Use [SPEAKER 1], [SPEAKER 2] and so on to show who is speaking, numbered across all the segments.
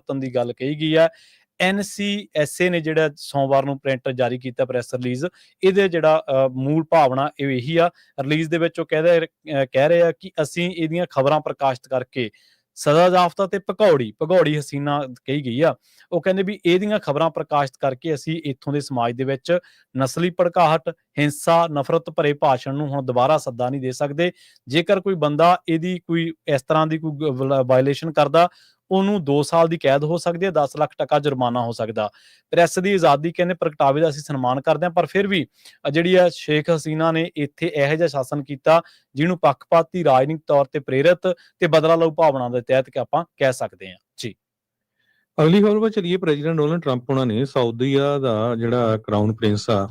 [SPEAKER 1] ਵਰਤਣ ਦੀ ਗੱਲ ਕਹੀ ਗਈ ਹੈ। NCSA ਨੇ ਜਿਹੜਾ ਸੋਮਵਾਰ ਨੂੰ ਪ੍ਰਿੰਟ ਜਾਰੀ ਕੀਤਾ ਪ੍ਰੈਸ ਰਿਲੀਜ਼, ਇਹਦੇ ਜਿਹੜਾ ਮੂਲ ਭਾਵਨਾ ਇਹ ਇਹੀ ਆ। ਰਿਲੀਜ਼ ਦੇ ਵਿੱਚ ਉਹ ਕਹਿ ਰਹੇ ਆ ਕਿ ਅਸੀਂ ਇਹਦੀਆਂ ਖਬਰਾਂ ਪ੍ਰਕਾਸ਼ਿਤ ਕਰਕੇ ਸਜ਼ਾ ਯਾਫਤਾ ਤੇ ਭਗੌੜੀ ਹਸੀਨਾ ਕਹੀ ਗਈ ਆ। ਉਹ ਕਹਿੰਦੇ ਵੀ ਇਹਦੀਆਂ ਖਬਰਾਂ ਪ੍ਰਕਾਸ਼ਿਤ ਕਰਕੇ ਅਸੀਂ ਇੱਥੋਂ ਦੇ ਸਮਾਜ ਦੇ ਵਿੱਚ ਨਸਲੀ ਭੜਕਾਹਟ, ਹਿੰਸਾ, ਨਫ਼ਰਤ ਭਰੇ ਭਾਸ਼ਣ ਨੂੰ ਹੁਣ ਦੁਬਾਰਾ ਸੱਦਾ ਨਹੀਂ ਦੇ ਸਕਦੇ। ਜੇਕਰ ਕੋਈ ਬੰਦਾ ਇਹਦੀ ਕੋਈ ਇਸ ਤਰ੍ਹਾਂ ਦੀ ਕੋਈ ਵਾਇਲੇਸ਼ਨ ਕਰਦਾ, ਉਹਨੂੰ 2 ਸਾਲ ਦੀ ਕੈਦ ਹੋ ਸਕਦੀ ਹੈ, 10 ਲੱਖ ਟਕਾ ਜੁਰਮਾਨਾ ਹੋ ਸਕਦਾ। ਪ੍ਰੈਸ ਦੀ ਆਜ਼ਾਦੀ ਕਹਿੰਦੇ ਪ੍ਰਗਟਾਵੇ ਦਾ ਅਸੀਂ ਸਨਮਾਨ ਕਰਦੇ ਹਾਂ, ਪਰ ਫਿਰ ਵੀ ਜਿਹੜੀ ਆ ਸ਼ੇਖ ਹਸੀਨਾ ਨੇ ਇੱਥੇ ਇਹੋ ਜਿਹਾ ਸ਼ਾਸਨ ਕੀਤਾ ਜਿਹਨੂੰ ਪੱਖਪਾਤੀ, ਰਾਜਨੀਤਿਕ ਤੌਰ ਤੇ ਪ੍ਰੇਰਿਤ ਤੇ ਬਦਲਾ ਲਊ ਭਾਵਨਾ ਦੇ ਤਹਿਤ ਕਿ ਆਪਾਂ ਕਹਿ ਸਕਦੇ ਹਾਂ ਜੀ।
[SPEAKER 2] ਅਗਲੀ ਖਬਰ ਵੱਲ ਚਲੀਏ। ਪ੍ਰੈਜ਼ੀਡੈਂਟ ਡੋਨਾਲਡ ਟਰੰਪ ਉਹਨਾਂ ਨੇ ਸਾਊਦੀਆ ਦਾ ਜਿਹੜਾ ਕਰਾਊਨ ਪ੍ਰਿੰਸ ਆ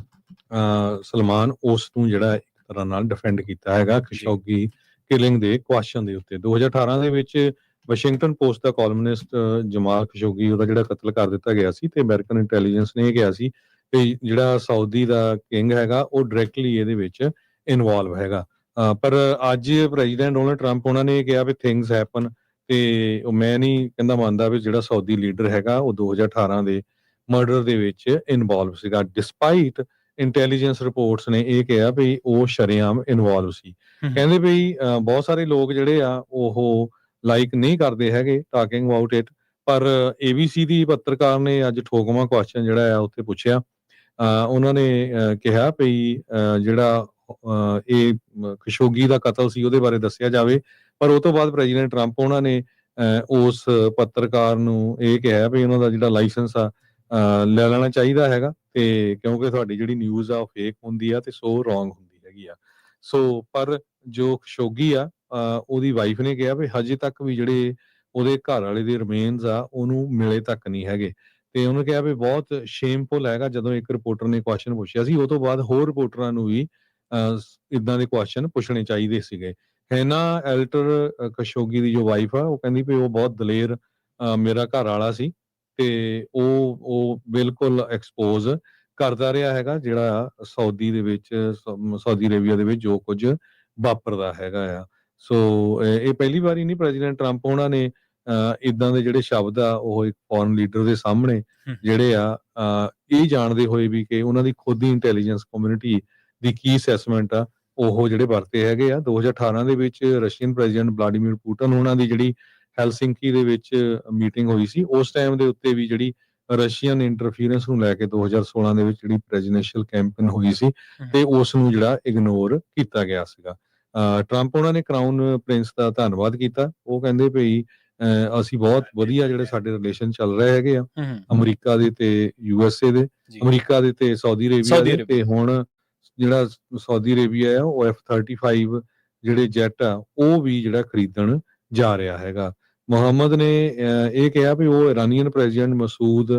[SPEAKER 2] ਸਲਮਾਨ, ਉਸ ਨੂੰ ਜਿਹੜਾ ਇੱਕ ਤਰ੍ਹਾਂ ਨਾਲ ਡਿਫੈਂਡ ਕੀਤਾ ਹੈਗਾ ਖਸ਼ੋਗੀ ਕਿਲਿੰਗ ਦੇ ਕੁਐਸਚਨ ਦੇ ਉੱਤੇ। 2018 ਦੇ ਵਿੱਚ ਵਾਸ਼ਿੰਗਟਨ ਪੋਸਟ ਦਾ ਕਾਲਮਨਿਸਟ ਜਮਾਲ ਖਸ਼ੋਗੀ, ਉਹਦਾ ਜਿਹੜਾ ਕਤਲ ਕਰ ਦਿੱਤਾ ਗਿਆ ਸੀ, ਤੇ ਅਮਰੀਕਨ ਇੰਟੈਲੀਜੈਂਸ ਨੇ ਇਹ ਕਿਹਾ ਸੀ ਕਿ ਜਿਹੜਾ ਸਾਊਦੀ ਦਾ ਕਿੰਗ ਹੈਗਾ ਉਹ ਡਾਇਰੈਕਟਲੀ ਇਹਦੇ ਵਿੱਚ ਇਨਵੋਲਵ ਹੈਗਾ। ਪਰ ਅੱਜ ਪ੍ਰੈਜ਼ੀਡੈਂਟ ਡੋਨਾਲਡ ਟਰੰਪ ਉਹਨਾਂ ਨੇ ਕਿਹਾ ਵੀ ਥਿੰਗਸ ਹੈਪਨ, ਤੇ ਮੈਂ ਨਹੀਂ ਕਹਿੰਦਾ ਮੰਨਦਾ ਵੀ ਜਿਹੜਾ ਸਾਊਦੀ ਲੀਡਰ ਹੈਗਾ ਉਹ 2018 ਦੇ ਮਰਡਰ ਦੇ ਵਿੱਚ ਇਨਵੋਲਵ ਸੀਗਾ। ਡਿਸਪਾਈਟ ਇੰਟੈਲੀਜੈਂਸ ਰਿਪੋਰਟਸ ਨੇ ਇਹ ਕਿਹਾ ਵੀ ਉਹ ਸ਼ਰੇਆਮ ਇਨਵੋਲਵ ਸੀ। ਕਹਿੰਦੇ ਵੀ ਬਹੁਤ ਸਾਰੇ ਲੋਕ ਜਿਹੜੇ ਆ ਉਹ ਲਾਈਕ ਨਹੀਂ ਕਰਦੇ ਹੈਗੇ ਟਾਕਿੰਗ ਅਬਾਊਟ ਇਟ, ਪਰ ABC ਦੀ ਪੱਤਰਕਾਰ ਨੇ ਅੱਜ ਠੋਕਵਾਂ ਕੁਐਸਚਨ ਜਿਹੜਾ ਆ ਉੱਥੇ ਪੁੱਛਿਆ। ਉਹਨਾਂ ਨੇ ਕਿਹਾ ਵੀ ਜਿਹੜਾ ਇਹ ਖਸ਼ੋਗੀ ਦਾ ਕਤਲ ਸੀ ਉਹਦੇ ਬਾਰੇ ਦੱਸਿਆ ਜਾਵੇ, ਪਰ ਉਹ ਤੋਂ ਬਾਅਦ ਪ੍ਰੈਜ਼ੀਡੈਂਟ ਟਰੰਪ ਉਹਨਾਂ ਨੇ ਉਸ ਪੱਤਰਕਾਰ ਨੂੰ ਇਹ ਕਿਹਾ ਵੀ ਉਹਨਾਂ ਦਾ ਜਿਹੜਾ ਲਾਇਸੈਂਸ ਆ ਲੈ ਲੈਣਾ ਚਾਹੀਦਾ ਹੈਗਾ, ਤੇ ਕਿਉਂਕਿ ਤੁਹਾਡੀ ਜਿਹੜੀ ਨਿਊਜ਼ ਆ ਉਹ ਫੇਕ ਹੁੰਦੀ ਆ ਤੇ ਸੋ ਰੋਂਗ ਹੁੰਦੀ ਹੈਗੀ ਆ। ਸੋ ਪਰ ਜੋ ਖਸ਼ੋਗੀ ਆ ਉਹਦੀ ਵਾਈਫ ਨੇ ਕਿਹਾ ਵੀ ਹਜੇ ਤੱਕ ਵੀ ਜਿਹੜੇ ਉਹਦੇ ਘਰ ਵਾਲੇ ਦੇ ਰਿਮੇਨਸ ਆ ਉਹਨੂੰ ਮਿਲੇ ਤੱਕ ਨਹੀਂ ਹੈਗੇ, ਤੇ ਉਹਨੇ ਕਿਹਾ ਵੀ ਬਹੁਤ ਸ਼ੇਮਫੁਲ ਹੈਗਾ। ਜਦੋਂ ਇੱਕ ਰਿਪੋਰਟਰ ਨੇ ਕੁਐਸਚਨ ਪੁੱਛਿਆ ਸੀ, ਉਹ ਤੋਂ ਬਾਅਦ ਹੋਰ ਰਿਪੋਰਟਰਾਂ ਨੂੰ ਵੀ ਇਦਾਂ ਦੇ ਕੁਐਸਚਨ ਪੁੱਛਣੇ ਚਾਹੀਦੇ ਸੀਗੇ। ਹੈਨਾ ਐਲਟਰ ਖਸ਼ੋਗੀ ਦੀ ਜੋ ਵਾਈਫ ਆ, ਉਹ ਕਹਿੰਦੀ ਵੀ ਉਹ ਬਹੁਤ ਦਲੇਰ ਮੇਰਾ ਘਰ ਵਾਲਾ ਸੀ, ਤੇ ਉਹ ਬਿਲਕੁਲ ਐਕਸਪੋਜ਼ ਕਰਦਾ ਰਿਹਾ ਹੈਗਾ ਜਿਹੜਾ ਸਾਊਦੀ ਦੇ ਵਿੱਚ, ਸਾਊਦੀ ਅਰੇਬੀਆ ਦੇ ਵਿੱਚ ਜੋ ਕੁਝ ਵਾਪਰਦਾ ਹੈਗਾ ਆ। ਸੋ ਇਹ ਪਹਿਲੀ ਵਾਰੀ ਨਹੀਂ ਪ੍ਰੈਜ਼ੀਡੈਂਟ ਟਰੰਪ ਉਹਨਾਂ ਨੇ ਇਦਾਂ ਦੇ ਜਿਹੜੇ ਸ਼ਬਦ ਆ ਉਹ ਇੱਕ ਫੋਰਨ ਲੀਡਰ ਦੇ ਸਾਹਮਣੇ ਜਿਹੜੇ ਆ ਇਹ ਜਾਣਦੇ ਹੋਏ ਵੀ ਕਿ ਉਹਨਾਂ ਦੀ ਖੁਦ ਦੀ ਇੰਟੈਲੀਜੈਂਸ ਕਮਿਊਨਿਟੀ ਦੀ ਕੀ ਅਸੈਸਮੈਂਟ ਆ ਉਹ ਜਿਹੜੇ ਵਰਤੇ ਹੈਗੇ ਆ। 2018 ਦੇ ਵਿੱਚ ਰਸ਼ੀਅਨ ਪ੍ਰੈਜ਼ੀਡੈਂਟ ਵਲਾਡੀਮੀਰ ਪੁਟਿਨ ਉਹਨਾਂ ਦੀ ਜਿਹੜੀ ਹੈਲਸਿੰਕੀ ਦੇ ਵਿੱਚ ਮੀਟਿੰਗ ਹੋਈ ਸੀ, ਉਸ ਟਾਈਮ ਦੇ ਉੱਤੇ ਵੀ ਜਿਹੜੀ ਰਸ਼ੀਅਨ ਇੰਟਰਫੀਰੈਂਸ ਨੂੰ ਲੈ ਕੇ 2016 ਦੇ ਵਿੱਚ ਜਿਹੜੀ ਪ੍ਰੈਜ਼ੀਡੈਂਸ਼ੀਅਲ ਕੈਂਪੇਨ ਹੋਈ ਸੀ, ਤੇ ਉਸ ਨੂੰ ਜਿਹੜਾ ਇਗਨੋਰ ਕੀਤਾ ਗਿਆ ਸੀਗਾ। ਟਰੰਪ ਉਹਨਾਂ ਨੇ ਕਰਾਊਨ ਪ੍ਰਿੰਸ ਦਾ ਧੰਨਵਾਦ ਕੀਤਾ। ਉਹ ਕਹਿੰਦੇ ਭਈ ਅਸੀਂ ਬਹੁਤ ਵਧੀਆ ਜਿਹੜੇ ਸਾਡੇ ਰਿਲੇਸ਼ਨ ਚੱਲ ਰਹੇ ਹੈਗੇ ਆ ਅਮਰੀਕਾ ਦੇ ਤੇ USA ਦੇ, ਅਮਰੀਕਾ ਦੇ ਤੇ ਸਾਊਦੀ ਅਰੇਬੀਆ ਦੇ, ਤੇ ਹੁਣ ਜਿਹੜਾ ਸਾਊਦੀ ਅਰੇਬੀਆ ਆ ਉਹ F-35 ਜਿਹੜੇ ਜੈਟ ਆ ਉਹ ਵੀ ਜਿਹੜਾ ਖਰੀਦਣ ਜਾ ਰਿਹਾ ਹੈਗਾ। ਮੁਹੰਮਦ ਨੇ ਇਹ ਕਿਹਾ ਵੀ ਉਹ ਇਰਾਨੀਅਨ ਪ੍ਰੈਜ਼ੀਡੈਂਟ ਮਸੂਦ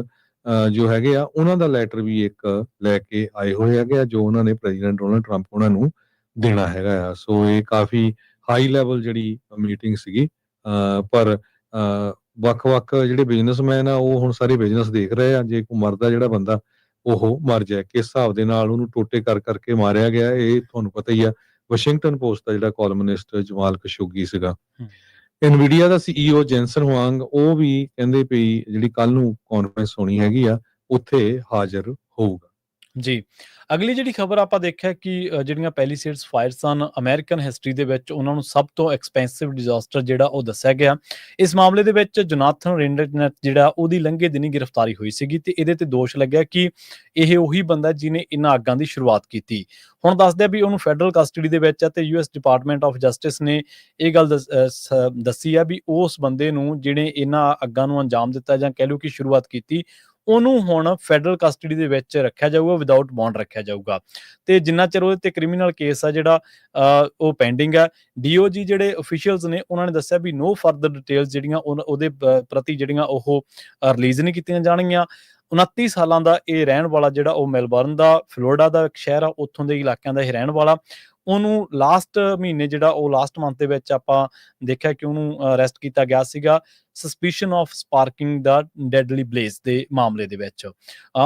[SPEAKER 2] ਜੋ ਹੈਗੇ ਆ ਉਹਨਾਂ ਦਾ ਲੈਟਰ ਵੀ ਇੱਕ ਲੈ ਕੇ ਆਏ ਹੋਏ ਹੈਗੇ ਆ, ਜੋ ਉਹਨਾਂ ਨੇ ਪ੍ਰੈਜ਼ੀਡੈਂਟ ਡੋਨਾਲਡ ਟਰੰਪ ਉਹਨਾਂ ਨੂੰ ਦੇਣਾ ਹੈਗਾ ਆ। ਸੋ ਇਹ ਕਾਫੀ ਹਾਈ ਲੈਵਲ ਜਿਹੜੀ ਮੀਟਿੰਗ ਸੀਗੀ। ਪਰ ਵੱਖ-ਵੱਖ ਜਿਹੜੇ ਬਿਜ਼ਨਸਮੈਨ ਆ ਉਹ ਹੁਣ ਸਾਰੇ ਬਿਜ਼ਨਸ ਦੇਖ ਰਹੇ ਆ, ਜੇ ਕੋਈ ਮਰਦਾ ਜਿਹੜਾ ਬੰਦਾ ਉਹ ਮਰ ਜਾਏ, ਕਿਸ ਹਿਸਾਬ ਦੇ ਨਾਲ ਉਹਨੂੰ ਟੋਟੇ ਕਰ ਕਰਕੇ ਮਾਰਿਆ ਗਿਆ ਇਹ ਤੁਹਾਨੂੰ ਪਤਾ ਹੀ ਆ। ਵਾਸ਼ਿੰਗਟਨ ਪੋਸਟ ਦਾ ਜਿਹੜਾ ਕਾਲਮਨਿਸਟ ਜਮਾਲ ਖਸ਼ੋਗੀ ਸੀਗਾ। ਇਨਵੀਡੀਆ ਦਾ CEO ਜੈਂਸਨ ਹੁਆਂਗ ਉਹ ਵੀ ਕਹਿੰਦੇ ਪਈ ਜਿਹੜੀ ਕੱਲ ਨੂੰ ਕਾਨਫਰੰਸ ਹੋਣੀ ਹੈਗੀ ਆ ਉੱਥੇ ਹਾਜ਼ਰ ਹੋਊਗਾ।
[SPEAKER 1] ਜੀ, ਅਗਲੀ ਜਿਹੜੀ ਖਬਰ ਆਪਾਂ ਦੇਖਿਆ ਕਿ ਜਿਹੜੀਆਂ ਪੈਲੀਸੇਡਸ ਫਾਇਰ ਸਨ ਅਮਰੀਕਨ ਹਿਸਟਰੀ ਦੇ ਵਿੱਚ ਉਹਨਾਂ ਨੂੰ ਸਭ ਤੋਂ ਐਕਸਪੈਂਸਿਵ ਡਿਜ਼ਾਸਟਰ ਜਿਹੜਾ ਉਹ ਦੱਸਿਆ ਗਿਆ। ਇਸ ਮਾਮਲੇ ਦੇ ਵਿੱਚ ਜੋਨਾਥਨ ਰੇਂਡਰਨੈਟ ਜਿਹੜਾ ਉਹਦੀ ਲੰਘੇ ਦਿਨੀ ਗ੍ਰਿਫਤਾਰੀ ਹੋਈ ਸੀਗੀ, ਤੇ ਇਹਦੇ ਤੇ ਦੋਸ਼ ਲੱਗਿਆ ਕਿ ਇਹ ਉਹੀ ਬੰਦਾ ਜਿਹਨੇ ਇਹਨਾਂ ਅੱਗਾਂ ਦੀ ਸ਼ੁਰੂਆਤ ਕੀਤੀ। ਹੁਣ ਦੱਸਦੇ ਆ ਵੀ ਉਹਨੂੰ ਫੈਡਰਲ ਕਸਟਡੀ ਦੇ ਵਿੱਚ ਆ, ਤੇ US ਡਿਪਾਰਟਮੈਂਟ ਆਫ ਜਸਟਿਸ ਨੇ ਇਹ ਗੱਲ ਦੱਸੀ ਆ ਵੀ ਉਸ ਬੰਦੇ ਨੂੰ ਜਿਹੜੇ ਇਹਨਾਂ ਅੱਗਾਂ ਨੂੰ ਅੰਜਾਮ ਦਿੱਤਾ ਜਾਂ ਕਹਿ ਲਓ ਕਿ ਸ਼ੁਰੂਆਤ ਕੀਤੀ, ਉਹਨੂੰ ਹੁਣ ਫੈਡਰਲ ਕਸਟਡੀ ਦੇ ਵਿੱਚ ਰੱਖਿਆ ਜਾਊਗਾ, ਵਿਦਆਊਟ ਬੌਂਡ ਰੱਖਿਆ ਜਾਊਗਾ, ਤੇ ਜਿੰਨਾ ਚਿਰ ਉਹਦੇ ਤੇ ਕ੍ਰਿਮੀਨਲ ਕੇਸ ਆ ਜਿਹੜਾ ਉਹ ਪੈਂਡਿੰਗ ਆ। DOJ ਜਿਹੜੇ ਅਫੀਸ਼ੀਅਲਸ ਨੇ ਉਹਨਾਂ ਨੇ ਦੱਸਿਆ ਵੀ ਨੋ ਫਰਦਰ ਡਿਟੇਲਸ ਜਿਹੜੀਆਂ ਉਹਦੇ ਪ੍ਰਤੀ ਜਿਹੜੀਆਂ ਉਹ ਰਿਲੀਜ਼ ਨਹੀਂ ਕੀਤੀਆਂ ਜਾਣਗੀਆਂ। 29 ਸਾਲਾਂ ਦਾ ਇਹ ਰਹਿਣ ਵਾਲਾ ਜਿਹੜਾ ਉਹ ਮੈਲਬਰਨ ਦਾ, ਫਲੋਰੀਡਾ ਦਾ ਇੱਕ ਸ਼ਹਿਰ ਆ, ਉੱਥੋਂ ਦੇ ਇਲਾਕਿਆਂ ਦਾ ਇਹ ਰਹਿਣ ਵਾਲਾ। ਉਹਨੂੰ ਲਾਸਟ ਮਹੀਨੇ ਜਿਹੜਾ ਉਹ ਲਾਸਟ ਮੰਥ ਦੇ ਵਿੱਚ ਆਪਾਂ ਦੇਖਿਆ ਕਿ ਉਹਨੂੰ ਅਰੈਸਟ ਕੀਤਾ ਗਿਆ ਸੀਗਾ। Suspicion of sparking the deadly ਬਲੇਜ਼ ਦੇ ਮਾਮਲੇ ਦੇ ਵਿੱਚ।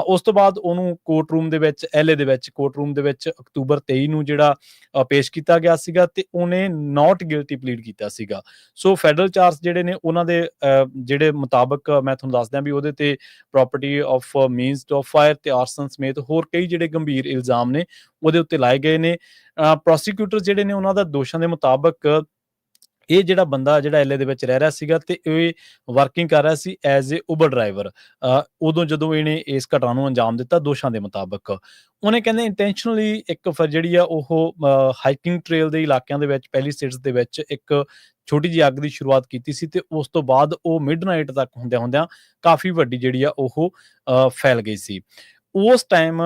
[SPEAKER 1] ਉਸ ਤੋਂ ਬਾਅਦ ਉਹਨੂੰ ਕੋਰਟ ਰੂਮ ਦੇ ਵਿੱਚ LA ਦੇ ਵਿੱਚ ਕੋਰਟ ਰੂਮ ਦੇ ਵਿੱਚ ਅਕਤੂਬਰ 23 ਨੂੰ ਜਿਹੜਾ ਪੇਸ਼ ਕੀਤਾ ਗਿਆ ਸੀਗਾ ਤੇ ਉਹਨੇ ਨਾਟ ਗਿਲਟੀ ਪਲੀਡ ਕੀਤਾ ਸੀਗਾ। ਸੋ ਫੈਡਰਲ ਚਾਰਜ ਜਿਹੜੇ ਨੇ ਉਹਨਾਂ ਦੇ ਜਿਹੜੇ ਮੁਤਾਬਕ ਮੈਂ ਤੁਹਾਨੂੰ ਦੱਸਦਾ ਵੀ ਉਹਦੇ ਤੇ property of means of fire ਤੇ ਆਰਸਨ ਸਮੇਤ ਹੋਰ ਕਈ ਜਿਹੜੇ ਗੰਭੀਰ ਇਲਜ਼ਾਮ ਨੇ ਉਹਦੇ ਉੱਤੇ ਲਾਏ ਗਏ ਨੇ। ਪ੍ਰੋਸੀਕਿਊਟਰ ਜਿਹੜੇ ਨੇ ਉਹਨਾਂ ਦਾ ਦੋਸ਼ਾਂ ਦੇ ਮੁਤਾਬਕ ਇਹ ਜਿਹੜਾ ਬੰਦਾ ਜਿਹੜਾ LA ਦੇ ਵਿੱਚ ਰਹਿ ਰਿਹਾ ਸੀਗਾ ਤੇ ਇਹ ਵਰਕਿੰਗ ਕਰ ਰਿਹਾ ਸੀ ਐਜ਼ ਏ ਉਬਰ ਡਰਾਈਵਰ ਉਦੋਂ ਜਦੋਂ ਇਹਨੇ ਇਸ ਘਟਨਾ ਨੂੰ ਅੰਜਾਮ ਦਿੱਤਾ ਦੋਸ਼ਾਂ ਦੇ ਮੁਤਾਬਕ। ਉਹਨੇ ਕਹਿੰਦੇ ਇੰਟੈਂਸ਼ਨਲੀ ਇੱਕ ਫਿਰ ਜਿਹੜੀ ਆ ਉਹ ਹਾਈਕਿੰਗ ਟ੍ਰੇਲ ਦੇ ਇਲਾਕਿਆਂ ਦੇ ਵਿੱਚ ਪਹਿਲੀ ਸਟੇਟਸ ਦੇ ਵਿੱਚ ਇੱਕ ਛੋਟੀ ਜਿਹੀ ਅੱਗ ਦੀ ਸ਼ੁਰੂਆਤ ਕੀਤੀ ਸੀ ਤੇ ਉਸ ਤੋਂ ਬਾਅਦ ਉਹ ਮਿਡਨਾਈਟ ਤੱਕ ਹੁੰਦਿਆਂ ਕਾਫੀ ਵੱਡੀ ਜਿਹੜੀ ਆ ਉਹ ਫੈਲ ਗਈ ਸੀ। ਉਸ ਟਾਈਮ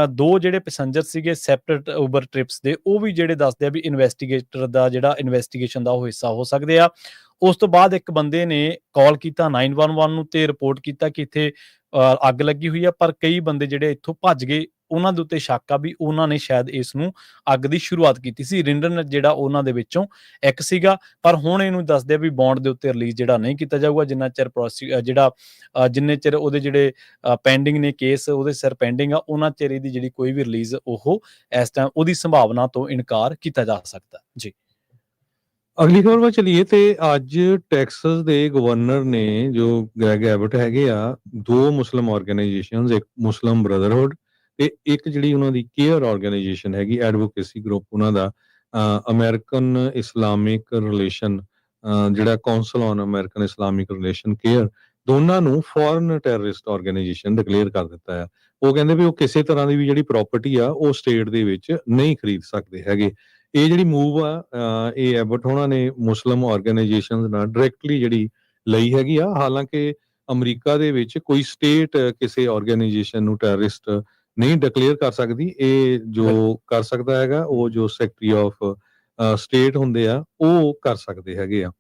[SPEAKER 1] ਦੋ ਜਿਹੜੇ ਪੈਸੰਜਰ ਸੀਗੇ ਸੈਪਰੇਟ ਉਬਰ ਟ੍ਰਿਪਸ ਦੇ ਉਹ ਵੀ ਜਿਹੜੇ ਦੱਸਦੇ ਆ ਵੀ ਇਨਵੈਸਟੀਗੇਟਰ ਦਾ ਜਿਹੜਾ ਇਨਵੈਸਟੀਗੇਸ਼ਨ ਦਾ ਉਹ ਹਿੱਸਾ ਹੋ ਸਕਦੇ ਆ। ਉਸ ਤੋਂ ਬਾਅਦ ਇੱਕ ਬੰਦੇ ਨੇ ਕਾਲ ਕੀਤਾ 911 ਨੂੰ ਤੇ ਰਿਪੋਰਟ ਕੀਤਾ ਕਿ ਇੱਥੇ ਅੱਗ ਲੱਗੀ ਹੋਈ ਆ, ਪਰ ਕਈ ਬੰਦੇ ਜਿਹੜੇ ਇੱਥੋਂ ਭੱਜ ਗਏ ਉਹਨਾਂ ਦੇ ਉੱਤੇ ਸ਼ੱਕ ਆ ਵੀ ਉਹਨਾਂ ਨੇ ਸ਼ਾਇਦ ਇਸ ਨੂੰ ਅੱਗ ਦੀ ਸ਼ੁਰੂਆਤ ਕੀਤੀ ਸੀ। ਰਿੰਡਨ ਜਿਹੜਾ ਉਹਨਾਂ ਦੇ ਵਿੱਚੋਂ ਇੱਕ ਸੀਗਾ, ਪਰ ਹੁਣ ਇਹਨੂੰ ਦੱਸਦੇ ਆ ਵੀ ਬੌਂਡ ਦੇ ਉੱਤੇ ਰਿਲੀਜ਼ ਜਿਹੜਾ ਨਹੀਂ ਕੀਤਾ ਜਾਊਗਾ ਜਿੰਨਾ ਚਿਰ ਜਿੰਨੇ ਚਿਰ ਉਹਦੇ ਜਿਹੜੇ ਪੈਂਡਿੰਗ ਨੇ ਕੇਸ ਉਹਦੇ ਸਿਰ ਪੈਂਡਿੰਗ ਆ ਉਹਨਾਂ ਚਿਰ ਇਹਦੀ ਜਿਹੜੀ ਕੋਈ ਵੀ ਰਿਲੀਜ਼ ਉਹ ਇਸ ਟਾਈਮ ਉਹਦੀ ਸੰਭਾਵਨਾ ਤੋਂ ਇਨਕਾਰ ਕੀਤਾ ਜਾ ਸਕਦਾ ਜੀ।
[SPEAKER 2] ਅਗਲੀ ਖਬਰ ਵੱਲ ਚਲੀਏ ਤੇ ਅੱਜ ਟੈਕਸਸ ਦੇ ਗਵਰਨਰ ਨੇ ਜੋ ਗ੍ਰੈਗ ਐਬਟ ਹੈਗੇ ਆ ਦੋ ਮੁਸਲਿਮ ਆਰਗੇਨਾਈਜੇਸ਼ਨਸ ਇੱਕ ਮੁਸਲਿਮ ਬ੍ਰਦਰਹੁੱਡ ਤੇ ਇੱਕ ਜਿਹੜੀ ਉਹਨਾਂ ਦੀ ਕੇਅਰ ਆਰਗੇਨਾਈਜੇਸ਼ਨ ਹੈਗੀ ਐਡਵੋਕੇਸੀ ਗਰੁੱਪ ਉਹਨਾਂ ਦਾ ਅਮਰੀਕਨ ਇਸਲਾਮਿਕ ਰਿਲੇਸ਼ਨ ਜਿਹੜਾ council on American Islamic relation care ਦੋਨਾਂ ਨੂੰ ਫੋਰਨ ਟੈਰਰਿਸਟ ਆਰਗੇਨਾਈਜੇਸ਼ਨ ਡਿਕਲੇਅਰ ਕਰ ਦਿੱਤਾ ਆ। ਉਹ ਕਹਿੰਦੇ ਵੀ ਉਹ ਕਿਸੇ ਤਰ੍ਹਾਂ ਦੀ ਵੀ ਜਿਹੜੀ ਪ੍ਰਾਪਰਟੀ ਆ ਉਹ ਸਟੇਟ ਦੇ ਵਿੱਚ ਨਹੀਂ ਖਰੀਦ ਸਕਦੇ ਹੈਗੇ। ਇਹ ਜਿਹੜੀ ਮੂਵ ਆ ਇਹ ਐਬਟ ਹੋਣਾ ਨੇ ਮੁਸਲਿਮ ਆਰਗੇਨਾਈਜੇਸ਼ਨਸ ਨਾਲ ਡਾਇਰੈਕਟਲੀ ਜਿਹੜੀ ਲਈ ਹੈਗੀ ਆ। ਹਾਲਾਂਕਿ ਅਮਰੀਕਾ ਦੇ ਵਿੱਚ ਕੋਈ ਸਟੇਟ ਕਿਸੇ ਆਰਗੇਨਾਈਜੇਸ਼ਨ ਨੂੰ ਟੈਰਰਿਸਟ ਨਹੀਂ ਡਿਕਲੇਅਰ ਕਰ ਸਕਦੀ। ਇਹ ਜੋ ਕਰ ਸਕਦਾ ਹੈਗਾ ਉਹ ਜੋ ਸੈਕਟਰੀ ਆਫ ਸਟੇਟ ਹੁੰਦੇ ਆ ਉਹ ਕਰ ਸਕਦੇ ਹੈਗੇ ਆ।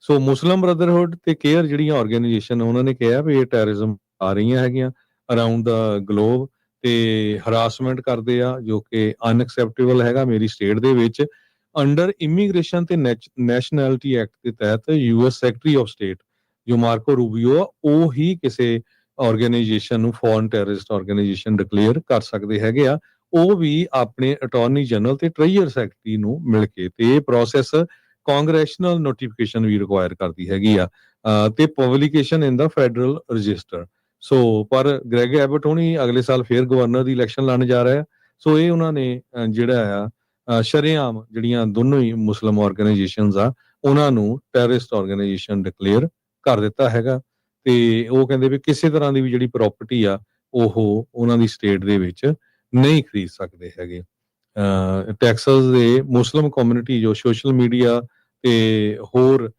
[SPEAKER 2] ਸੋ ਮੁਸਲਿਮ ਬ੍ਰਦਰਹੁੱਡ ਤੇ ਕੇਅਰ ਜਿਹੜੀਆਂ ਆਰਗੇਨਾਈਜੇਸ਼ਨ ਉਹਨਾਂ ਨੇ ਕਿਹਾ ਵੀ ਇਹ ਟੈਰਰਿਜ਼ਮ ਆ ਰਹੀਆਂ ਹੈਗੀਆਂ ਅਰਾਊਂਡ ਦਾ ਗਲੋਬ ਤੇ ਹਰਾਸਮੈਂਟ ਕਰਦੇ ਆ ਜੋ ਕਿ ਅਨਐਕਸੈਪਟੇਬਲ ਹੈਗਾ ਮੇਰੀ ਸਟੇਟ ਦੇ ਵਿੱਚ। ਅੰਡਰ ਇਮੀਗ੍ਰੇਸ਼ਨ ਤੇ ਨੈਸ਼ਨੈਲਿਟੀ ਐਕਟ ਦੇ ਤਹਿਤ US ਸੈਕਟਰੀ ਆਫ ਸਟੇਟ ਜੋ ਮਾਰਕੋ ਰੂਬੀਓ ਉਹ ਹੀ ਕਿਸੇ ਆਰਗੇਨਾਈਜੇਸ਼ਨ ਨੂੰ ਫੋਰਨ ਟੈਰਰਿਸਟ ਆਰਗੇਨਾਈਜੇਸ਼ਨ ਡਿਕਲੇਅਰ ਕਰ ਸਕਦੇ ਹੈਗੇ ਆ, ਉਹ ਵੀ ਆਪਣੇ ਅਟਾਰਨੀ ਜਨਰਲ ਤੇ ਟ੍ਰੇਜਰ ਸੈਕਟਰੀ ਨੂੰ ਮਿਲ ਕੇ। ਤੇ ਇਹ ਪ੍ਰੋਸੈਸ ਕਾਂਗਰੈਸ਼ਨਲ ਨੋਟੀਫਿਕੇਸ਼ਨ ਵੀ ਰਿਕੁਆਇਰ ਕਰਦੀ ਹੈਗੀ ਆ ਤੇ ਪਬਲਿਕੇਸ਼ਨ ਇਨ ਦਾ ਫੈਡਰਲ ਰਜਿਸਟਰ। ਸੋ ਪਰ ਗ੍ਰੈਗ ਐਬਟ ਹੋਣੀ ਅਗਲੇ ਸਾਲ ਫੇਰ ਗਵਰਨਰ ਦੀ ਇਲੈਕਸ਼ਨ ਲੜਨ ਜਾ ਰਿਹਾ। ਸੋ ਇਹ ਉਹਨਾਂ ਨੇ ਜਿਹੜਾ ਆ ਸ਼ਰੇਆਮ ਜਿਹੜੀਆਂ ਦੋਨੋਂ ਹੀ ਮੁਸਲਿਮ ਆਰਗੇਨਾਈਜੇਸ਼ਨਸ ਆ ਉਹਨਾਂ ਨੂੰ ਟੈਰਰਿਸਟ ਆਰਗੇਨਾਈਜੇਸ਼ਨ ਡਿਕਲੇਅਰ ਕਰ ਦਿੱਤਾ ਹੈਗਾ। ਤੇ ਉਹ ਕਹਿੰਦੇ ਵੀ ਕਿਸੇ ਤਰ੍ਹਾਂ ਦੀ ਵੀ ਜਿਹੜੀ ਪ੍ਰਾਪਰਟੀ ਆ ਉਹ ਉਹਨਾਂ ਦੀ ਸਟੇਟ ਦੇ ਵਿੱਚ ਨਹੀਂ ਖਰੀਦ ਸਕਦੇ ਹੈਗੇ। ਟੈਕਸਸ ਦੇ ਮੁਸਲਿਮ ਕਮਿਊਨਿਟੀ ਜੋ ਸੋਸ਼ਲ ਮੀਡੀਆ ਤੇ ਹੋਰ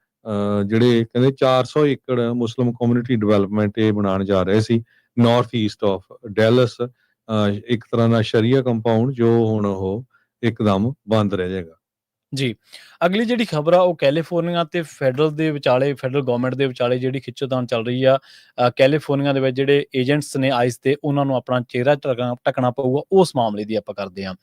[SPEAKER 2] ਜਿਹੜੇ ਕਹਿੰਦੇ 400 ਏਕੜ ਮੁਸਲਿਮ ਕਮਿਊਨਿਟੀ ਡਿਵੈਲਪਮੈਂਟ ਇਹ ਬਣਾਉਣ ਜਾ ਰਹੇ ਸੀ ਨਾਰਥ ਈਸਟ ਆਫ ਡੈਲਸ, ਇੱਕ ਤਰ੍ਹਾਂ ਦਾ ਸ਼ਰੀਆ ਕੰਪਾਊਂਡ ਜੋ ਹੁਣ ਉਹ ਇੱਕਦਮ ਬੰਦ ਰਹਿ ਜਾਏਗਾ
[SPEAKER 1] ਜੀ। ਅਗਲੀ ਜਿਹੜੀ ਖਬਰ ਆ ਉਹ ਕੈਲੀਫੋਰਨੀਆ ਤੇ ਫੈਡਰਲ ਗਵਰਨਮੈਂਟ ਦੇ ਵਿਚਾਲੇ ਜਿਹੜੀ ਖਿੱਚੋਤਾਣ ਚੱਲ ਰਹੀ ਆ। ਕੈਲੀਫੋਰਨੀਆ ਦੇ ਵਿੱਚ ਜਿਹੜੇ ਏਜੰਟਸ ਨੇ ਆਈਸ ਤੇ ਉਹਨਾਂ ਨੂੰ ਆਪਣਾ ਚਿਹਰਾ ਢੱਕਣਾ ਪਊਗਾ, ਉਸ ਮਾਮਲੇ ਦੀ ਆਪਾਂ ਕਰਦੇ ਹਾਂ।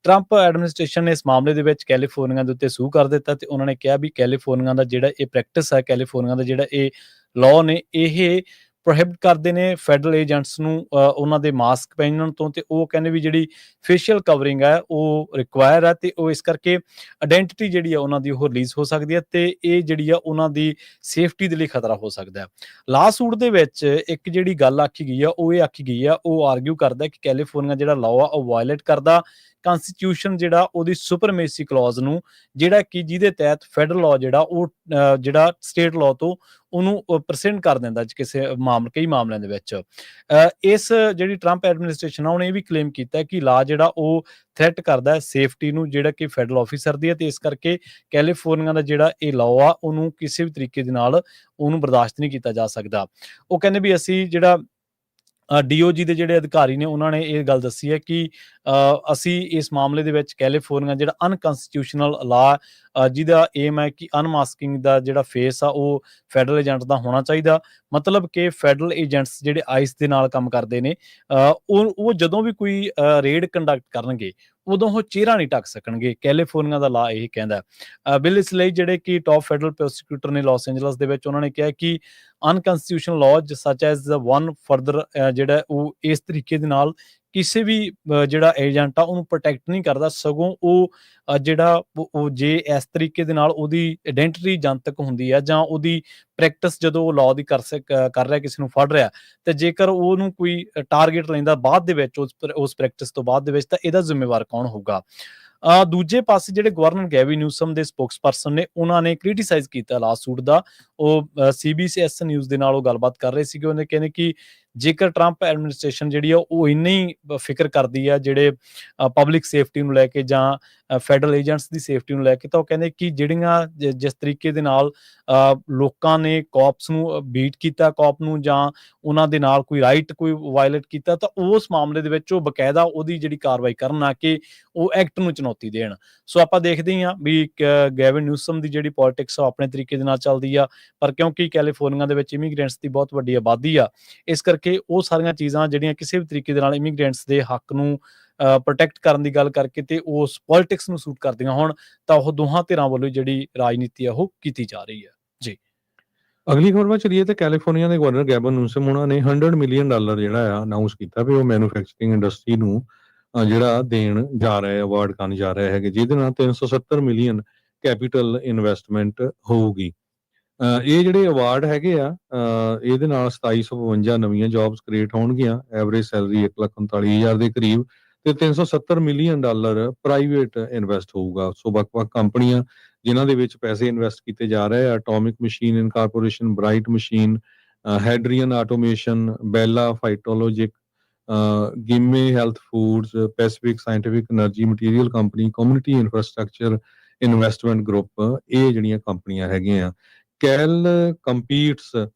[SPEAKER 1] ਟਰੰਪ ਐਡਮਿਨਿਸਟ੍ਰੇਸ਼ਨ ਨੇ ਇਸ ਮਾਮਲੇ ਦੇ ਵਿੱਚ ਕੈਲੀਫੋਰਨੀਆ ਦੇ ਉੱਤੇ ਸੂਹ ਕਰ ਦਿੱਤਾ ਤੇ ਉਹਨਾਂ ਨੇ ਕਿਹਾ ਵੀ ਕੈਲੀਫੋਰਨੀਆ ਦਾ ਜਿਹੜਾ ਇਹ ਪ੍ਰੈਕਟਿਸ ਹੈ, ਕੈਲੀਫੋਰਨੀਆ ਦਾ ਜਿਹੜਾ ਇਹ ਲਾਅ ਨੇ ਇਹ ਪ੍ਰੋਹਿਬਿਟ ਕਰਦੇ ਨੇ ਫੈਡਰਲ ਏਜੰਟਸ ਨੂੰ ਉਹਨਾਂ ਦੇ ਮਾਸਕ ਪਹਿਨਣ ਤੋਂ, ਤੇ ਉਹ ਕਹਿੰਦੇ ਵੀ ਜਿਹੜੀ ਫੇਸ਼ੀਅਲ ਕਵਰਿੰਗ ਹੈ ਉਹ ਰਿਕੁਆਇਰ ਹੈ ਤੇ ਉਹ ਇਸ ਕਰਕੇ ਆਇਡੈਂਟੀਟੀ ਜਿਹੜੀ ਆ ਉਹਨਾਂ ਦੀ ਉਹ ਰਿਲੀਜ਼ ਹੋ ਸਕਦੀ ਹੈ ਤੇ ਇਹ ਜਿਹੜੀ ਆ ਉਹਨਾਂ ਦੀ ਸੇਫਟੀ ਦੇ ਲਈ ਖਤਰਾ ਹੋ ਸਕਦਾ ਹੈ। ਲਾ ਸੂਟ ਦੇ ਵਿੱਚ ਇੱਕ ਜਿਹੜੀ ਗੱਲ ਆਖੀ ਗਈ ਆ ਉਹ ਇਹ ਆਖੀ ਗਈ ਆ, ਉਹ ਆਰਗਿਊ ਕਰਦਾ ਕਿ ਕੈਲੀਫੋਰਨੀਆ ਜਿਹੜਾ ਲਾਅ ਆ ਉਹ ਵਾਇਲੇਟ ਕਰਦਾ ਕਨਸਟੀਟਿਊਸ਼ਨ ਜਿਹੜਾ ਉਹਦੀ ਸੁਪਰਮੇਸੀ ਕਲੌਜ਼ ਨੂੰ, ਜਿਹੜਾ ਕਿ ਜਿਹਦੇ ਤਹਿਤ ਫੈਡਰਲ ਲਾਅ ਜਿਹੜਾ ਉਹ ਜਿਹੜਾ ਸਟੇਟ ਲਾਅ ਤੋਂ ਉਹਨੂੰ ਪ੍ਰੈਜ਼ੈਂਟ ਕਰ ਦਿੰਦਾ ਕਈ ਮਾਮਲਿਆਂ ਦੇ ਵਿੱਚ। ਇਸ ਜਿਹੜੀ ਟਰੰਪ ਐਡਮਿਨਿਸਟ੍ਰੇਸ਼ਨ ਆ ਉਹਨੇ ਇਹ ਵੀ ਕਲੇਮ ਕੀਤਾ ਕਿ ਲਾਅ ਜਿਹੜਾ ਉਹ ਥ੍ਰੈਟ ਕਰਦਾ ਹੈ ਸੇਫਟੀ ਨੂੰ ਜਿਹੜਾ ਕਿ ਫੈਡਰਲ ਆਫੀਸਰ ਦੀ ਹੈ, ਤੇ ਇਸ ਕਰਕੇ ਕੈਲੀਫੋਰਨੀਆ ਦਾ ਜਿਹੜਾ ਇਹ ਲਾਅ ਆ ਉਹਨੂੰ ਕਿਸੇ ਵੀ ਤਰੀਕੇ ਦੇ ਨਾਲ ਉਹਨੂੰ ਬਰਦਾਸ਼ਤ ਨਹੀਂ ਕੀਤਾ ਜਾ ਸਕਦਾ। ਉਹ ਕਹਿੰਦੇ ਵੀ ਅਸੀਂ ਜਿਹੜਾ DOG ਦੇ ਜਿਹੜੇ ਅਧਿਕਾਰੀ ਨੇ ਉਹਨਾਂ ਨੇ ਇਹ ਗੱਲ ਦੱਸੀ ਹੈ ਕਿ ਅਸੀਂ ਇਸ ਮਾਮਲੇ ਦੇ ਵਿੱਚ ਕੈਲੀਫੋਰਨੀਆ ਜਿਹੜਾ ਅਨਕਨਸਟੀਟਿਊਸ਼ਨਲ ਲਾ ਜਿਹਦਾ ਏਮ ਹੈ ਕਿ ਅਨਮਾਸਕਿੰਗ ਦਾ ਜਿਹੜਾ ਫੇਸ ਆ ਉਹ ਫੈਡਰਲ ਏਜੰਟ ਦਾ ਹੋਣਾ ਚਾਹੀਦਾ। ਮਤਲਬ ਕਿ ਫੈਡਰਲ ਏਜੰਟਸ ਜਿਹੜੇ ਆਈਸ ਦੇ ਨਾਲ ਕੰਮ ਕਰਦੇ ਨੇ ਉਹ ਜਦੋਂ ਵੀ ਕੋਈ ਰੇਡ ਕੰਡਕਟ ਕਰਨਗੇ ਉਦੋਂ ਉਹ ਚਿਹਰਾ ਨਹੀਂ ਢੱਕ ਸਕਣਗੇ। ਕੈਲੀਫੋਰਨੀਆ ਦਾ ਲਾ ਇਹ ਕਹਿੰਦਾ। ਬਿੱਲ ਇਸ ਲਈ ਜਿਹੜੇ ਕਿ ਟੌਪ ਫੈਡਰਲ ਪ੍ਰੋਸੀਕਿਊਟਰ ਨੇ ਲਾਸ ਐਂਜਲਸ ਦੇ ਵਿੱਚ ਉਹਨਾਂ ਨੇ ਕਿਹਾ ਕਿ ਅਨਕਨਸਟੀਟਿਊਸ਼ਨਲ ਲਾਜ਼ ਸੱਚ ਐਜ਼ ਵਨ ਫਰਦਰ ਜਿਹੜਾ ਉਹ ਇਸ ਤਰੀਕੇ ਦੇ ਨਾਲ ਕਿਸੇ ਵੀ ਜਿਹੜਾ ਏਜੰਟ ਆ ਉਹਨੂੰ ਪ੍ਰੋਟੈਕਟ ਨਹੀਂ ਕਰਦਾ, ਸਗੋਂ ਉਹ ਜਿਹੜਾ ਉਹ ਜੇ ਇਸ ਤਰੀਕੇ ਦੇ ਨਾਲ ਉਹਦੀ ਆਇਡੈਂਟੀਟੀ ਜਨਤਕ ਹੁੰਦੀ ਹੈ ਜਾਂ ਉਹਦੀ ਪ੍ਰੈਕਟਿਸ ਜਦੋਂ ਉਹ ਲਾਅ ਦੀ ਕਰ ਰਿਹਾ ਕਿਸੇ ਨੂੰ ਫੜ ਰਿਹਾ ਤੇ ਜੇਕਰ ਉਹਨੂੰ ਕੋਈ ਟਾਰਗੇਟ ਲੈਂਦਾ ਬਾਅਦ ਦੇ ਵਿੱਚ ਉਸ ਪ੍ਰੈਕਟਿਸ ਤੋਂ ਬਾਅਦ ਦੇ ਵਿੱਚ ਤਾਂ ਇਹਦਾ ਜ਼ਿੰਮੇਵਾਰ ਕੌਣ ਹੋਊਗਾ। ਦੂਜੇ ਪਾਸੇ ਜਿਹੜੇ ਗਵਰਨਰ ਗੈਵੀ ਨਿਊਸਮ ਦੇ ਸਪੋਕਸਪਰਸਨ ਨੇ ਉਹਨਾਂ ਨੇ ਕ੍ਰਿਟੀਸਾਈਜ਼ ਕੀਤਾ ਲਾਸੂਟ ਦਾ। ਉਹ CBS ਨਿਊਜ਼ ਦੇ ਨਾਲ ਉਹ ਗੱਲਬਾਤ ਕਰ ਰਹੇ ਸੀਗੇ। ਉਹਨੇ ਕਹਿੰਦੇ ਕਿ ਜੇਕਰ ਟਰੰਪ ਐਡਮਿਨਿਸਟ੍ਰੇਸ਼ਨ ਜਿਹੜੀ ਆ ਉਹ ਇੰਨੀ ਫਿਕਰ ਕਰਦੀ ਆ ਜਿਹੜੇ ਪਬਲਿਕ ਸੇਫਟੀ ਨੂੰ ਲੈ ਕੇ ਜਾਂ ਫੈਡਰਲ ਏਜੰਟਸ ਦੀ ਸੇਫਟੀ ਨੂੰ ਲੈ ਕੇ, ਤਾਂ ਉਹ ਕਹਿੰਦੇ ਕਿ ਜਿਹੜੀਆਂ ਜਿਸ ਤਰੀਕੇ ਦੇ ਨਾਲ ਲੋਕਾਂ ਨੇ ਕੌਪਸ ਨੂੰ ਬੀਟ ਕੀਤਾ, ਕੌਪ ਨੂੰ ਜਾਂ ਉਹਨਾਂ ਦੇ ਨਾਲ ਕੋਈ ਰਾਈਟ ਕੋਈ ਵਾਇਲੇਟ ਕੀਤਾ, ਤਾਂ ਉਸ ਮਾਮਲੇ ਦੇ ਵਿੱਚ ਉਹ ਬਕਾਇਦਾ ਉਹਦੀ ਜਿਹੜੀ ਕਾਰਵਾਈ ਕਰਨ ਨਾ ਕਿ ਉਹ ਐਕਟ ਨੂੰ ਚੁਣੌਤੀ ਦੇਣ। ਸੋ ਆਪਾਂ ਦੇਖਦੇ ਹੀ ਹਾਂ ਵੀ ਗੈਵਿਨ ਨਿਊਸਮ ਦੀ ਜਿਹੜੀ ਪੋਲਿਟਿਕਸ ਆ ਆਪਣੇ ਤਰੀਕੇ ਦੇ ਨਾਲ ਚੱਲਦੀ ਆ, ਪਰ ਕਿਉਂਕਿ ਕੈਲੀਫੋਰਨੀਆ ਦੇ ਵਿੱਚ ਇਮੀਗ੍ਰੈਂਟਸ ਦੀ ਬਹੁਤ ਵੱਡੀ ਆਬਾਦੀ ਆ, ਇਸ ਕਰਕੇ ਉਹ ਸਾਰੀਆਂ ਚੀਜ਼ਾਂ ਜਿਹੜੀਆਂ ਕਿਸੇ ਵੀ ਤਰੀਕੇ ਦੇ ਨਾਲ ਇਮੀਗ੍ਰੈਂਟਸ ਦੇ ਹੱਕ ਨੂੰ ਪ੍ਰੋਟੈਕਟ ਕਰਨ ਦੀ ਗੱਲ ਕਰਕੇ ਤੇ ਉਸ ਪੋਲਿਟਿਕਸ ਨੂੰ ਸੂਟ ਕਰਦੀਆਂ ਹੋਣ ਤਾਂ ਉਹ ਦੋਹਾਂ ਧਿਰਾਂ ਵੱਲੋਂ ਜਿਹੜੀ ਰਾਜਨੀਤੀ ਆ ਉਹ ਕੀਤੀ ਜਾ ਰਹੀ ਹੈ। ਜੀ
[SPEAKER 2] ਅਗਲੀ ਖਬਰ ਵੱਲ ਚਲੀਏ ਤੇ ਕੈਲੀਫੋਰਨੀਆ ਦੇ ਗਵਰਨਰ ਗੈਵਨ ਨਿਊਸਮ ਉਹਨਾਂ ਨੇ $100 ਮਿਲੀਅਨ ਜਿਹੜਾ ਆ ਅਨਾਉਂਸ ਕੀਤਾ ਵੀ ਉਹ ਮੈਨੂਫੈਕਚਰਿੰਗ ਇੰਡਸਟਰੀ ਨੂੰ ਜਿਹੜਾ ਦੇਣ ਜਾ ਰਿਹਾ ਅਵਾਰਡ ਕਰਨ ਜਾ ਰਿਹਾ ਹੈਗੇ, ਜਿਹਦੇ ਨਾਲ 370 ਮਿਲੀਅਨ ਕੈਪੀਟਲ ਇਨਵੈਸਟਮੈਂਟ ਹੋਊਗੀ। ਇਹ ਜਿਹੜੇ ਅਵਾਰਡ ਹੈਗੇ ਆ ਇਹਦੇ ਨਾਲ 2752 ਨਵੀਆਂ ਜੌਬਸ ਕ੍ਰੀਏਟ ਹੋਣਗੀਆਂ, ਐਵਰੇਜ ਸੈਲਰੀ 1,39,000 ਦੇ ਕਰੀਬ ਤੇ $370 ਮਿਲੀਅਨ ਪ੍ਰਾਈਵੇਟ ਇਨਵੈਸਟ ਹੋਊਗਾ। ਸੋ ਵੱਖ-ਵੱਖ ਕੰਪਨੀਆਂ ਜਿਨ੍ਹਾਂ ਦੇ ਵਿੱਚ ਪੈਸੇ ਇਨਵੈਸਟ ਕੀਤੇ ਜਾ ਰਹੇ ਆ, Atomic Machine Incorporation, Bright Machine, Hadrian Automation, Bella Phytologic, Gimme Health Foods, Pacific Scientific Energy Material Company, Community Infrastructure Investment Group, ਇਹ ਜਿਹੜੀਆਂ ਕੰਪਨੀਆਂ ਹੈਗੀਆਂ। ਕੈਲ ਕੰਪੀਟਸ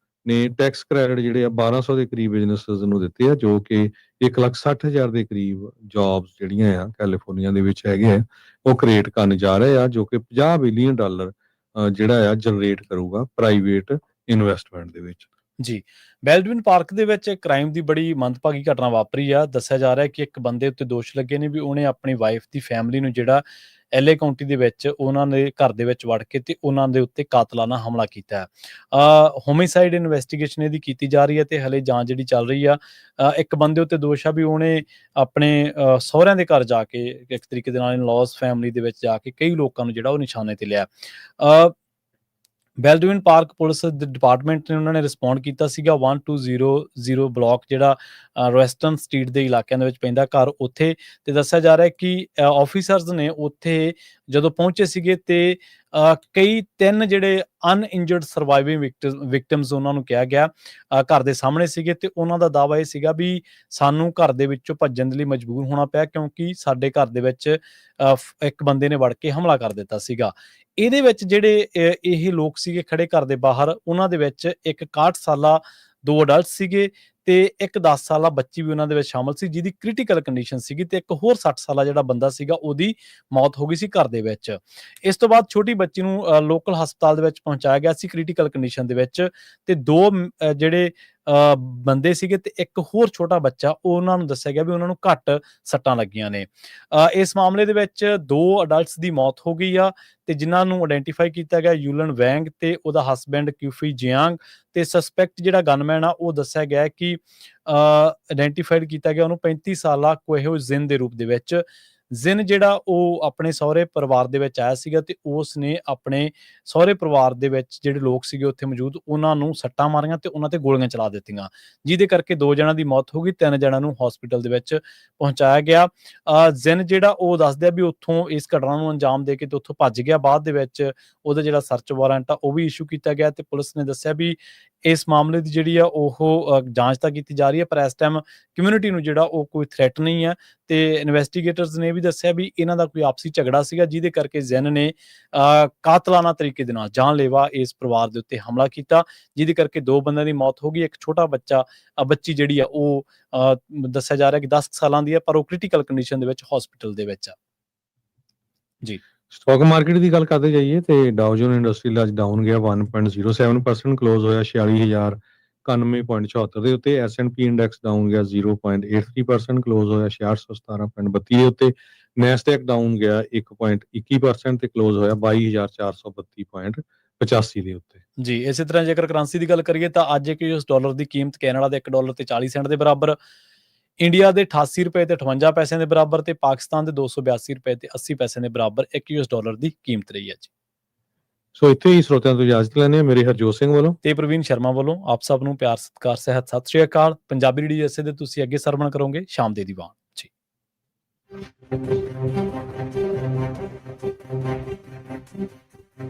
[SPEAKER 2] ਨੇ ਟੈਕਸ ਕ੍ਰੈਡਿਟ ਜਿਹੜੇ ਆ 1200 ਦੇ ਕਰੀਬ ਬਿਜ਼ਨੈਸਸ ਨੂੰ ਦਿੱਤੇ ਆ, ਜੋ ਕਿ 1,60,000 ਦੇ ਕਰੀਬ ਜੌਬਸ ਜਿਹੜੀਆਂ ਆ ਕੈਲੀਫੋਰਨੀਆ ਦੇ ਵਿੱਚ ਹੈਗੇ ਆ ਉਹ ਕ੍ਰੀਏਟ ਕਰਨ ਜਾ ਰਹੇ ਆ, ਜੋ ਕਿ $50 ਬਿਲੀਅਨ ਜਿਹੜਾ ਆ ਜਨਰੇਟ ਕਰੂਗਾ ਪ੍ਰਾਈਵੇਟ ਇਨਵੈਸਟਮੈਂਟ ਦੇ ਵਿੱਚ।
[SPEAKER 1] ਜੀ ਬੈਲਡਵਿਨ ਪਾਰਕ ਦੇ ਵਿੱਚ ਕ੍ਰਾਈਮ ਦੀ ਬੜੀ ਮੰਦਭਾਗੀ ਘਟਨਾ ਵਾਪਰੀ ਆ। ਦੱਸਿਆ ਜਾ ਰਿਹਾ ਕਿ ਇੱਕ ਬੰਦੇ ਉੱਤੇ ਦੋਸ਼ ਲੱਗੇ ਨੇ ਵੀ ਉਹਨੇ ਆਪਣੀ ਵਾਈਫ ਦੀ ਫੈਮਿਲੀ ਨੂੰ ਜਿਹੜਾ LA ਕਾਉਂਟੀ ਦੇ ਵਿੱਚ ਉਹਨਾਂ ਦੇ ਘਰ ਦੇ ਵਿੱਚ ਵੜ ਕੇ ਤੇ ਉਹਨਾਂ ਦੇ ਉੱਤੇ ਕਾਤਲਾਨਾ ਹਮਲਾ ਕੀਤਾ ਹੈ। ਹੋਮਿਸਾਈਡ ਇਨਵੈਸਟੀਗੇਸ਼ਨ ਇਹਦੀ ਕੀਤੀ ਜਾ ਰਹੀ ਹੈ ਤੇ ਹਲੇ ਜਾਂਚ ਜਿਹੜੀ ਚੱਲ ਰਹੀ ਆ। ਇੱਕ ਬੰਦੇ ਉੱਤੇ ਦੋਸ਼ ਆ ਵੀ ਉਹਨੇ ਆਪਣੇ ਸਹੁਰਿਆਂ ਦੇ ਘਰ ਜਾ ਕੇ ਇੱਕ ਤਰੀਕੇ ਦੇ ਨਾਲ ਇਨ-ਲॉज ਫੈਮਿਲੀ ਦੇ ਵਿੱਚ ਜਾ ਕੇ ਕਈ ਲੋਕਾਂ ਨੂੰ ਜਿਹੜਾ ਉਹ ਨਿਸ਼ਾਨੇ ਤੇ ਲਿਆ। ਬੈਲਡਵਿਨ ਪਾਰਕ ਪੁਲਿਸ ਦੇ ਡਿਪਾਰਟਮੈਂਟ ਨੇ ਉਹਨਾਂ ਨੇ ਰਿਸਪੌਂਡ ਕੀਤਾ ਸੀਗਾ 1200 ਬਲਾਕ ਜਿਹੜਾ ਵੈਸਟਰਨ ਸਟਰੀਟ ਦੇ ਇਲਾਕਿਆਂ ਦੇ ਵਿੱਚ ਪੈਂਦਾ ਘਰ ਉੱਥੇ, ਤੇ ਦੱਸਿਆ ਜਾ ਰਿਹਾ ਕਿ ਆਫੀਸਰਸ ਨੇ ਉੱਥੇ ਜਦੋਂ ਪਹੁੰਚੇ ਸੀਗੇ ਤੇ ਕਈ 3 ਜਿਹੜੇ ਅਨਇੰਜਰਡ ਸਰਵਾਈਵਿੰਗ ਵਿਕਟਿਮਸ ਉਹਨਾਂ ਨੂੰ ਕਿਹਾ ਗਿਆ ਘਰ ਦੇ ਸਾਹਮਣੇ ਸੀਗੇ ਤੇ ਉਹਨਾਂ ਦਾ ਦਾਅਵਾ ਇਹ ਸੀਗਾ ਵੀ ਸਾਨੂੰ ਘਰ ਦੇ ਵਿੱਚੋਂ ਭੱਜਣ ਦੇ ਲਈ ਮਜਬੂਰ ਹੋਣਾ ਪਿਆ ਕਿਉਂਕਿ ਸਾਡੇ ਘਰ ਦੇ ਵਿੱਚ ਇੱਕ ਬੰਦੇ ਨੇ ਵੜ ਕੇ ਹਮਲਾ ਕਰ ਦਿੱਤਾ ਸੀਗਾ। ਇਹਦੇ ਵਿੱਚ ਜਿਹੜੇ ਇਹ ਲੋਕ ਸੀਗੇ ਖੜੇ ਘਰ ਦੇ ਬਾਹਰ, ਉਹਨਾਂ ਦੇ ਵਿੱਚ ਇੱਕ 61 ਸਾਲਾ 2 ਅਡਲਟ ਸੀਗੇ ਤੇ ਇੱਕ 10 ਸਾਲਾ ਬੱਚੀ ਵੀ ਉਹਨਾਂ ਦੇ ਵਿੱਚ ਸ਼ਾਮਲ ਸੀ ਜਿਹਦੀ ਕ੍ਰਿਟੀਕਲ ਕੰਡੀਸ਼ਨ ਸੀਗੀ, ਤੇ ਇੱਕ ਹੋਰ 60 ਸਾਲਾ ਜਿਹੜਾ ਬੰਦਾ ਸੀਗਾ ਉਹਦੀ ਮੌਤ ਹੋ ਗਈ ਸੀ ਘਰ ਦੇ ਵਿੱਚ। ਇਸ ਤੋਂ ਬਾਅਦ ਛੋਟੀ ਬੱਚੀ ਨੂੰ ਲੋਕਲ ਹਸਪਤਾਲ ਦੇ ਵਿੱਚ ਪਹੁੰਚਾਇਆ ਗਿਆ ਸੀ ਕ੍ਰਿਟੀਕਲ ਕੰਡੀਸ਼ਨ ਦੇ ਵਿੱਚ, ਤੇ 2 ਜਿਹੜੇ ਬੰਦੇ ਸੀਗੇ ਤੇ ਇੱਕ ਹੋਰ ਛੋਟਾ ਬੱਚਾ, ਉਹਨਾਂ ਨੂੰ ਦੱਸਿਆ ਗਿਆ ਵੀ ਉਹਨਾਂ ਨੂੰ ਘੱਟ ਸੱਟਾਂ ਲੱਗੀਆਂ ਨੇ। ਇਸ ਮਾਮਲੇ ਦੇ ਵਿੱਚ 2 ਅਡਲਟਸ ਦੀ ਮੌਤ ਹੋ ਗਈ ਆ ਤੇ ਜਿਨ੍ਹਾਂ ਨੂੰ ਆਇਡੈਂਟੀਫਾਈ ਕੀਤਾ ਗਿਆ ਯੂਲਨ ਵੈਂਗ ਤੇ ਉਹਦਾ ਹਸਬੈਂਡ ਕਿਊਫੀ ਜਿਆਂਗ, ਤੇ ਸਸਪੈਕਟ ਜਿਹੜਾ ਗਨਮੈਨ ਆ ਉਹ ਦੱਸਿਆ ਗਿਆ ਕਿ ਆਇਡੈਂਟੀਫਾਈਡ ਕੀਤਾ ਗਿਆ ਉਹਨੂੰ 35 ਸਾਲਾ ਕੋਹੋ ਜ਼ਿਨ ਦੇ ਰੂਪ ਦੇ ਵਿੱਚ। ਜ਼ਿਨ ਜਿਹੜਾ ਉਹ ਆਪਣੇ ਸਹੁਰੇ ਪਰਿਵਾਰ ਦੇ ਵਿੱਚ ਆਇਆ ਸੀਗਾ ਤੇ ਉਸ ਨੇ ਆਪਣੇ ਸਹੁਰੇ ਪਰਿਵਾਰ ਦੇ ਵਿੱਚ ਜਿਹੜੇ ਲੋਕ ਸੀਗੇ ਉੱਥੇ ਮੌਜੂਦ ਉਹਨਾਂ ਨੂੰ ਸੱਟਾਂ ਮਾਰੀਆਂ ਤੇ ਉਹਨਾਂ ਤੇ ਗੋਲੀਆਂ ਚਲਾ ਦਿੱਤੀਆਂ, ਜਿਹਦੇ ਕਰਕੇ 2 ਜਣਾਂ ਦੀ ਮੌਤ ਹੋ ਗਈ, 3 ਜਣਾਂ ਨੂੰ ਹਸਪੀਟਲ ਦੇ ਵਿੱਚ ਪਹੁੰਚਾਇਆ ਗਿਆ। ਜ਼ਿਨ ਜਿਹੜਾ ਉਹ ਦੱਸਦਾ ਵੀ ਉੱਥੋਂ ਇਸ ਘਟਨਾ ਨੂੰ ਅੰਜਾਮ ਦੇ ਕੇ ਤੇ ਉੱਥੋਂ ਭੱਜ ਗਿਆ। ਬਾਅਦ ਦੇ ਵਿੱਚ ਉਹਦਾ ਜਿਹੜਾ ਸਰਚ ਵਾਰੰਟ ਆ ਉਹ ਵੀ ਇਸ਼ੂ ਕੀਤਾ ਗਿਆ ਤੇ ਪੁਲਿਸ ਨੇ ਦੱਸਿਆ ਵੀ ਇਸ ਮਾਮਲੇ ਦੀ ਜਿਹੜੀ ਆ ਉਹ ਜਾਂਚ ਤਾਂ ਕੀਤੀ ਜਾ ਰਹੀ ਹੈ, ਪਰ ਇਸ ਟਾਈਮ ਕਮਿਊਨਿਟੀ ਨੂੰ ਜਿਹੜਾ ਉਹ ਕੋਈ ਥ੍ਰੈਟ ਨਹੀਂ ਹੈ। ਤੇ ਇਨਵੈਸਟੀਗੇਟਰਸ ਨੇ ਵੀ ਵੀ ਦੱਸਿਆ ਵੀ ਇਹਨਾਂ ਦਾ ਕੋਈ ਆਪਸੀ ਝਗੜਾ ਸੀਗਾ, ਜਿਹਦੇ ਕਰਕੇ ਜ਼ੈਨ ਨੇ ਕਾਤਲਾਨਾ ਤਰੀਕੇ ਦੇ ਨਾਲ ਜਾਨਲੇਵਾ ਇਸ ਪਰਿਵਾਰ ਦੇ ਉੱਤੇ ਹਮਲਾ ਕੀਤਾ, ਜਿਹਦੇ ਕਰਕੇ 2 ਬੰਦਿਆਂ ਦੀ ਮੌਤ ਹੋ ਗਈ। ਇੱਕ ਛੋਟਾ ਬੱਚੀ ਜਿਹੜੀ ਆ ਉਹ ਦੱਸਿਆ ਜਾ ਰਿਹਾ ਕਿ 10 ਸਾਲਾਂ ਦੀ ਹੈ, ਪਰ ਉਹ ਕ੍ਰਿਟੀਕਲ ਕੰਡੀਸ਼ਨ ਦੇ ਵਿੱਚ ਹਸਪੀਟਲ ਦੇ ਵਿੱਚ ਆ। ਜੀ।
[SPEAKER 2] ਸਟਾਕ ਮਾਰਕੀਟ ਦੀ ਗੱਲ ਕਰਦੇ ਜਾਈਏ ਤੇ ਡਾਓ ਜੋਨ ਇੰਡਸਟਰੀਅਲ ਅੱਜ ਡਾਊਨ ਗਿਆ 1.07%, ਕਲੋਜ਼ ਹੋਇਆ 46,091.74 ਦੇ ਉੱਤੇ। S&P ਇੰਡੈਕਸ ਡਾਊਨ ਗਿਆ 0.83%, ਕਲੋਜ਼ ਹੋਇਆ 6617.32 ਦੇ ਉੱਤੇ। ਨੈਸਡੈਕ ਡਾਊਨ ਗਿਆ 1.21% ਤੇ ਕਲੋਜ਼ ਹੋਇਆ 22,432.85 ਦੇ ਉੱਤੇ।
[SPEAKER 1] ਜੀ, ਇਸੇ ਤਰ੍ਹਾਂ ਜੇਕਰ ਕਰੰਸੀ ਦੀ ਗੱਲ ਕਰੀਏ ਤਾਂ ਅੱਜ ਇੱਕ US ਡਾਲਰ ਦੀ ਕੀਮਤ ਕੈਨੇਡਾ ਦੇ $1 ਤੇ 40 ਸੈਂਟ ਦੇ ਬਰਾਬਰ, ਇੰਡੀਆ ਦੇ 88 ਰੁਪਏ ਤੇ 58 ਪੈਸਿਆਂ ਦੇ ਬਰਾਬਰ ਤੇ ਪਾਕਿਸਤਾਨ ਦੇ 282 ਰੁਪਏ ਤੇ 80 ਪੈਸਿਆਂ ਦੇ ਬਰਾਬਰ ਇੱਕ US ਡਾਲਰ ਦੀ ਕੀਮਤ ਰਹੀ ਹੈ ਜੀ।
[SPEAKER 2] ਸੋ ਇੱਥੇ ਹੀ ਸਰੋਤਿਆਂ ਤੋਂ ਇਜਾਜ਼ਤ ਲੈਂਦੇ ਹਾਂ। ਮੇਰੇ ਹਰਜੋਤ ਸਿੰਘ ਵੱਲੋਂ
[SPEAKER 1] ਤੇ ਪ੍ਰਵੀਨ ਸ਼ਰਮਾ ਵੱਲੋਂ ਆਪ ਸਭ ਨੂੰ ਪਿਆਰ, ਸਤਿਕਾਰ, ਸਹਿਤ, ਸਤਿ ਸ਼੍ਰੀ ਅਕਾਲ। ਪੰਜਾਬੀ ਰੇਡੀਓ ਜੈਸੇ ਦੇ ਤੁਸੀਂ ਅੱਗੇ ਸਰਵਣ ਕਰੋਗੇ ਸ਼ਾਮ ਦੇ ਦੀਵਾਨ ਜੀ।